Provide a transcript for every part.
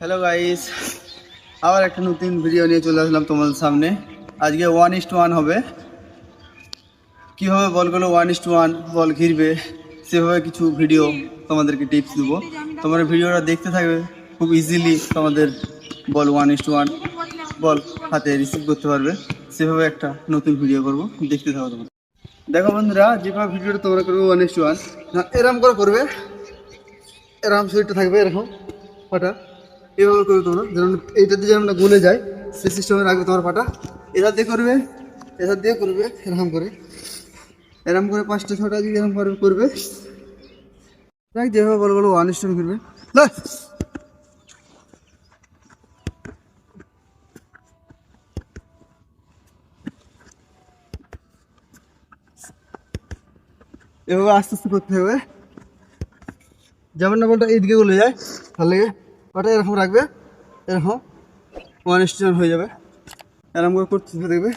Hello guys, আবার একটা নতুন ভিডিও নিয়ে চলে আসলাম তোমাদের সামনে। আজকে 1:1 হবে। কীভাবে বলগুলো 1:1 বল ঘিরবে সেভাবে কিছু ভিডিও তোমাদেরকে টিপস দেবো। তোমরা ভিডিওটা দেখতে থাকবে, খুব ইজিলি তোমাদের বল 1:1 বল হাতে রিসিভ করতে পারবে। সেভাবে একটা নতুন ভিডিও করবো, দেখতে থাকো তোমরা। দেখো বন্ধুরা, যেভাবে ভিডিওটা তোমরা করবে 1:1 এরকম করে করবে, এরকম শরীরটা থাকবে এরকম পাটা, এভাবে করবে তোমরা। যেমন এইটাতে যেমন গলে যায় সেই সিস্টেমে রাখবে তোমার পাটা। এটা দিয়ে করবে, এটা দিয়ে করবে এরকম করে, এরকম করে 5টা 6টা যদি এরকম করে করবে, দেখ যেভাবে বলো বলো 1:1 করবে। এভাবে আস্তে আস্তে করতে হবে। যেমন না বলটা এইদিকে গলে যায়, তাহলে ওটা এরকম রাখবে, এরকম 1:1 হয়ে যাবে। এরকম করে করতে দেখবে,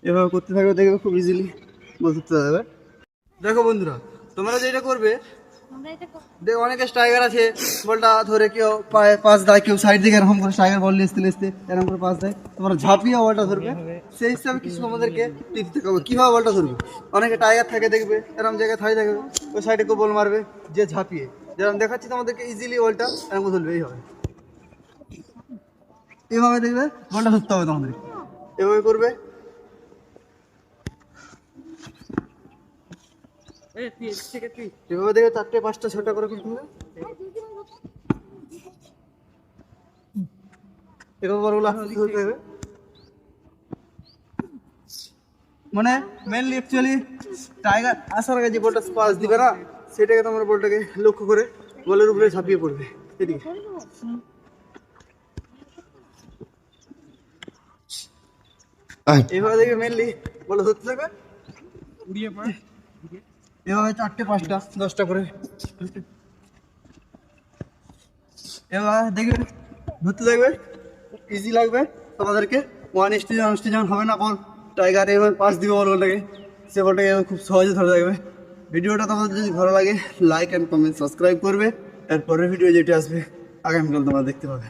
এভাবে করতে থাকবে, দেখবে খুব ইজিলি বলতে যাবে। দেখো বন্ধুরা, তোমরা যেটা করবে, দেখো অনেকে স্ট্রাইকার আছে, বলটা ধরে কেউ পায়ে পাস দেয়, কেউ সাইড দিকে এরকম করে স্ট্রাইকার বল লেসতে লেসতে এরকম করে পাস দেয়। তোমরা ঝাঁপিয়ে বলটা ধরবে, সেই হিসাবে কিছু আমাদেরকে টিপস দেখাবো কীভাবে বলটা ধরবে। অনেকে টাইগার থাকে দেখবে, এরকম জায়গায় থাই থাকবে, ওই সাইডে কেউ বল মারবে, যে ঝাঁপিয়ে যেরকম দেখাচ্ছি তোমাদেরকে ইজিলি বলটা এরকম ধরবে। এইভাবে দেখবে বলটা ধরতে হবে তোমাদেরকে, এভাবে করবে। এভাবে দেখে 4টে 5টা 6টা করে করতে হবে। এভাবে বলগুলো হাতে ধরতে হবে। মানে মেনলি অ্যাকচুয়ালি টাইগার আসার আগে যে বলটা পাস দিবে না, সেটাকে তোমরা বলটাকে লক্ষ্য করে বলের উপরে ঝাঁপিয়ে পড়বে। এদিকে এভাবে দেখবে মেনলি বলে ধরতে থাকবে, উড়িয়ে পড়ে এভাবে 4টে 5টা 10টা করে। এবার দেখবে ধরতে থাকবে, ইজি লাগবে তোমাদেরকে। 1:1 যেমন হবে না বল, টাইগার এবার পাস দিবে বলটাকে, সে বলটাকে খুব সহজে ধরে থাকবে। ভিডিওটা তোমাদের যদি ভালো লাগে লাইক অ্যান্ড কমেন্ট সাবস্ক্রাইব করবে। এরপরের ভিডিও যেটা আসবে আগামীকাল তোমরা দেখতে পাবে।